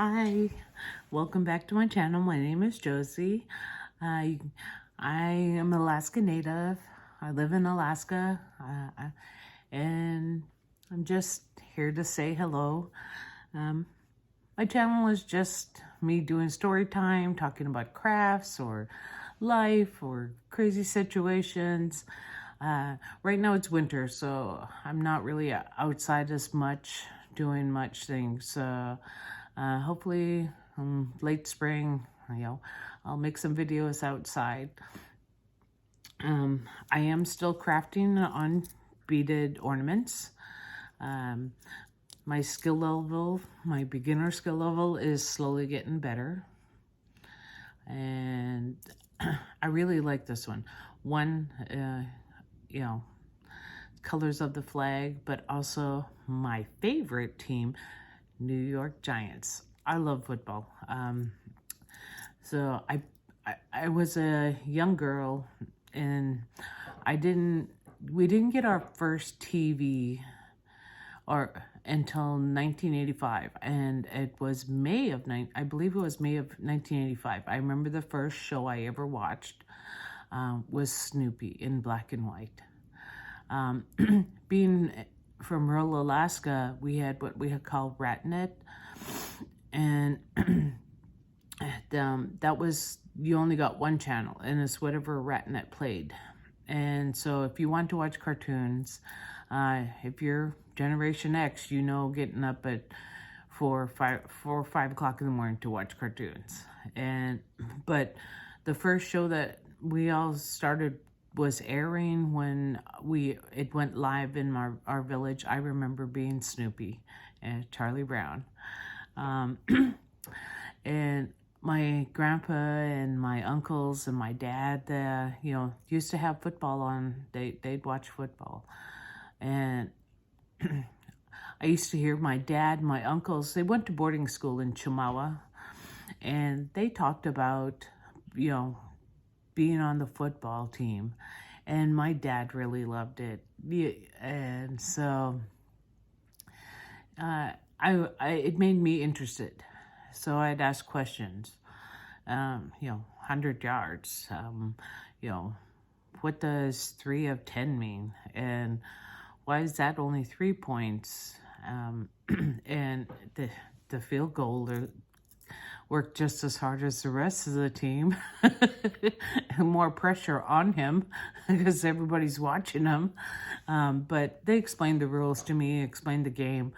Hi, welcome back to my channel. My name is Josie. I am Alaska Native. I live in Alaska, and I'm just here to say hello. My channel is just me doing story time, talking about crafts or life or crazy situations. Right now it's winter, so I'm not really outside as much, doing much things. Hopefully, late spring, I'll make some videos outside. I am still crafting on beaded ornaments. My skill level, my beginner skill level is slowly getting better. And I really like this one. Colors of the flag, but also my favorite team, New York Giants. I love football. So I was a young girl, and we didn't get our first TV until 1985, and it was I believe it was May of 1985. I remember the first show I ever watched was Snoopy in black and white. Being from rural Alaska, we had what we had called RatNet, and that was, you only got one channel, and it's whatever RatNet played. And so if you want to watch cartoons, if you're Generation X, getting up at 4 or 5 o'clock in the morning to watch cartoons. But the first show that we all started was airing when it went live in our village. I remember being Snoopy and Charlie Brown. And my grandpa and my uncles and my dad, used to have football on. They'd watch football. And I used to hear my dad, my uncles, they went to boarding school in Chimawa, and they talked about, being on the football team. And my dad really loved it. And so it made me interested. So I'd ask questions, 100 yards, what does 3 of 10 mean? And why is that only 3 points? And the field goal worked just as hard as the rest of the team. More pressure on him because everybody's watching him. But they explained the rules to me, explained the game.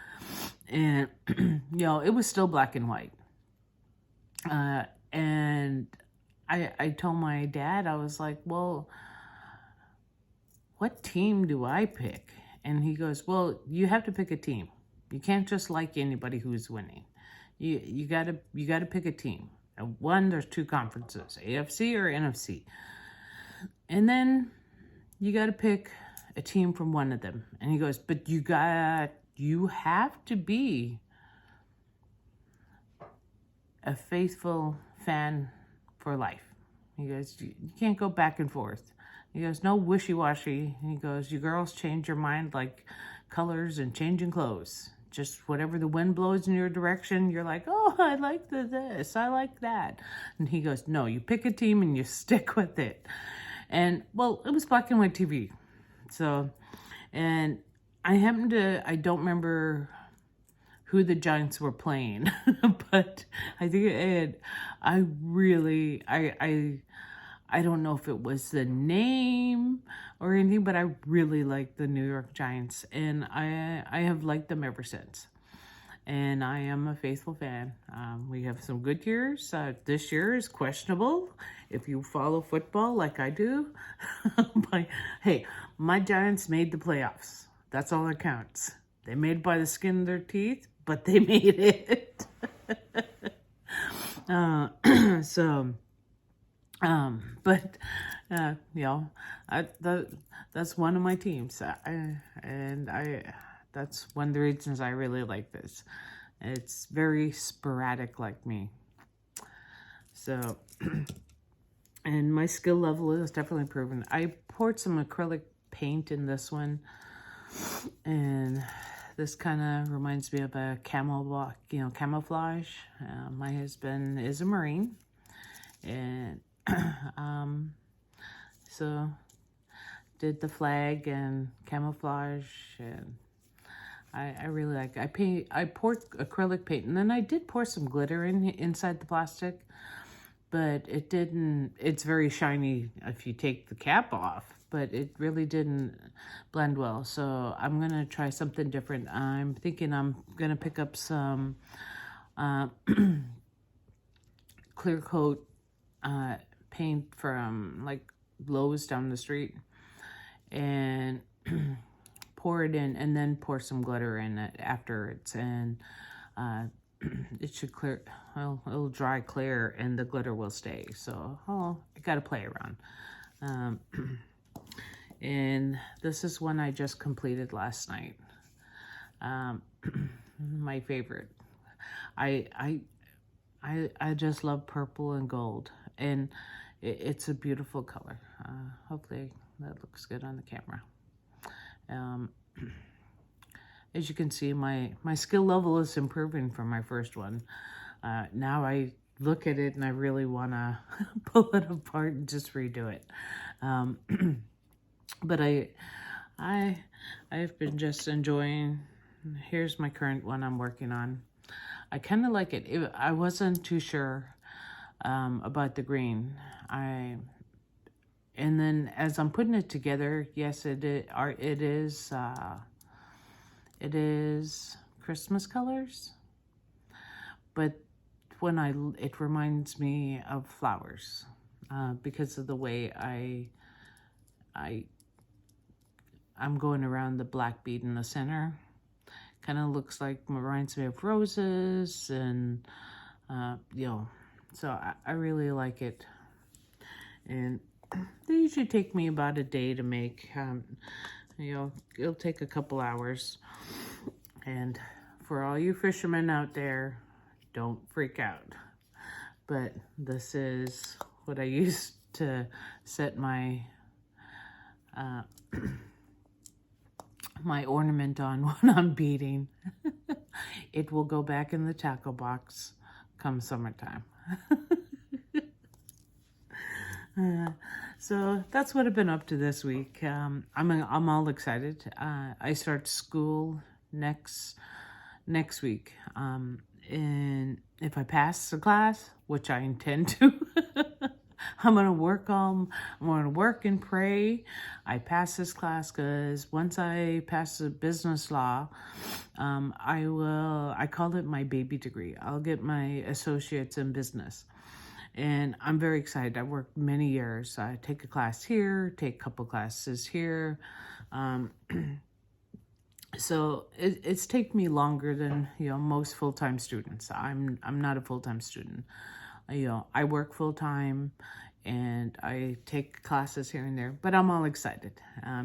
And, it was still black and white. And I told my dad, I was like, well, what team do I pick? And he goes, well, you have to pick a team. You can't just like anybody who's winning. You gotta pick a team. One, there's 2 conferences, AFC or NFC. And then you gotta pick a team from one of them. And he goes, but you have to be a faithful fan for life. He goes, you can't go back and forth. He goes, no wishy-washy. He goes, you girls change your mind like colors and changing clothes. Just whatever the wind blows in your direction, you're like, oh, I like this, I like that. And he goes, no, you pick a team and you stick with it. And, well, it was black and white TV. So, and I don't remember who the Giants were playing, but I think I don't know if it was the name or anything, but I really like the New York Giants, and I have liked them ever since. And I am a faithful fan. We have some good years. This year is questionable if you follow football like I do. But hey, my Giants made the playoffs. That's all that counts. They made it by the skin of their teeth, but they made it. That's one of my teams, that's one of the reasons I really like this. It's very sporadic like me. So, and my skill level is definitely proven. I poured some acrylic paint in this one, and this kind of reminds me of a camouflage. My husband is a Marine, and so did the flag and camouflage, and I really like it. I poured acrylic paint, and then I did pour some glitter inside the plastic, but it didn't, it's very shiny if you take the cap off, but it really didn't blend well. So I'm gonna try something different. I'm thinking I'm gonna pick up some clear coat paint from like Lowe's down the street, and pour it in, and then pour some glitter in it afterwards, and it should clear. Well, it'll dry clear, and the glitter will stay. So I gotta play around. And this is one I just completed last night. My favorite. I just love purple and gold, and it's a beautiful color. Hopefully that looks good on the camera. As you can see, my skill level is improving from my first one. Now I look at it and I really want to pull it apart and just redo it. But I've been just enjoying. Here's my current one I'm working on. I kind of like it. I wasn't too sure about the green. And then as I'm putting it together, yes, it is Christmas colors, but it reminds me of flowers because of the way I'm going around the black bead in the center. Kind of reminds me of roses, and so I really like it. And they usually take me about a day to make. It'll take a couple hours. And for all you fishermen out there, don't freak out. But this is what I use to set my my ornament on when I'm beading. It will go back in the tackle box come summertime. So that's what I've been up to this week. I'm all excited. I start school next week. And if I pass the class, which I intend to, I'm gonna work and pray I pass this class, because once I pass the business law, I call it my baby degree. I'll get my associates in business. And I'm very excited. I've worked many years. I take a class here, take a couple classes here. So it's taken me longer than most full-time students. I'm not a full-time student. I work full-time, and I take classes here and there. But I'm all excited.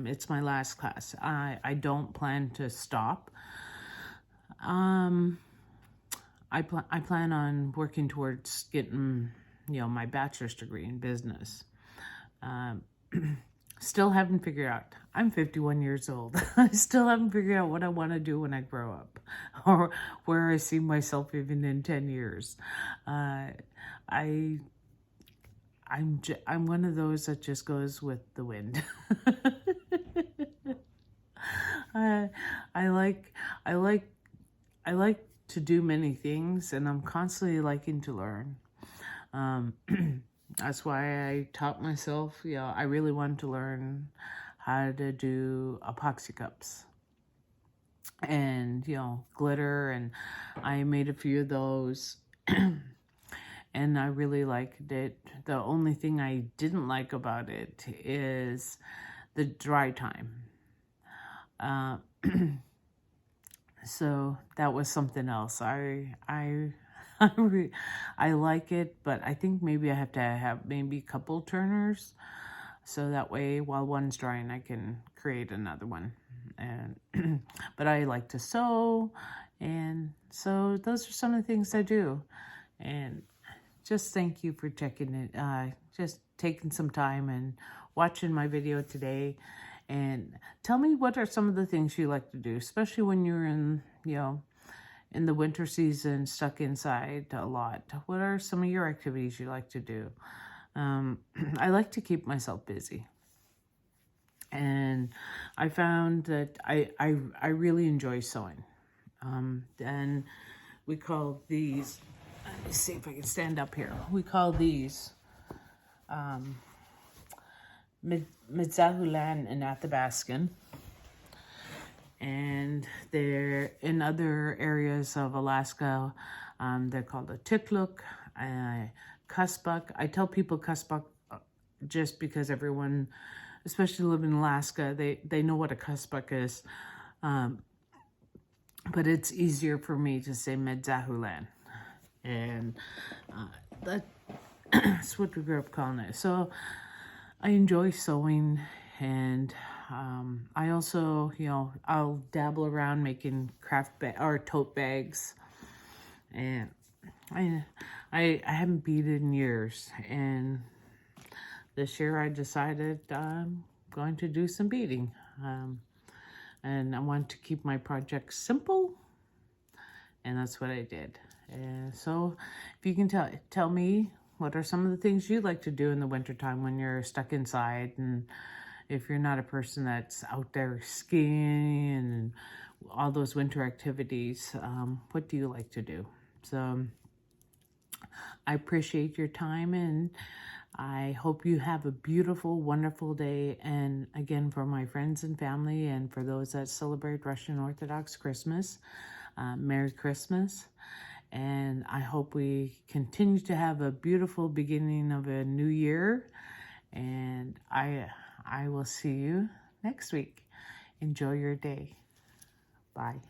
It's my last class. I don't plan to stop. I plan on working towards getting my bachelor's degree in business. Still haven't figured out. I'm 51 years old. I still haven't figured out what I want to do when I grow up, or where I see myself even in 10 years. I'm one of those that just goes with the wind. I like to do many things, and I'm constantly liking to learn. That's why I taught myself, I really wanted to learn how to do epoxy cups and, glitter, and I made a few of those, and I really liked it. The only thing I didn't like about it is the dry time. So that was something else. I like it, but I think maybe I have to have maybe a couple turners, so that way while one's drying I can create another one. And but I like to sew, and so those are some of the things I do. And just thank you for checking it, just taking some time and watching my video today. And tell me, what are some of the things you like to do, especially when you're in, in the winter season, stuck inside a lot. What are some of your activities you like to do? I like to keep myself busy. And I found that I really enjoy sewing. And we call these, let me see if I can stand up here. We call these Metzahulan and Athabascan. And they're in other areas of Alaska. They're called a tikluk, kuspuk. I tell people kuspuk just because everyone, especially living in Alaska, they know what a kuspuk is. But it's easier for me to say Metzahulan. And that's what we grew up calling it. So I enjoy sewing, and I also, I'll dabble around making craft or tote bags, and I haven't beaded in years, and this year I decided I'm going to do some beading, and I want to keep my projects simple, and that's what I did. And so if you can tell me, what are some of the things you like to do in the wintertime when you're stuck inside? And if you're not a person that's out there skiing and all those winter activities, what do you like to do? So I appreciate your time, and I hope you have a beautiful, wonderful day. And again, for my friends and family, and for those that celebrate Russian Orthodox Christmas, Merry Christmas. And I hope we continue to have a beautiful beginning of a new year. And I will see you next week. Enjoy your day. Bye.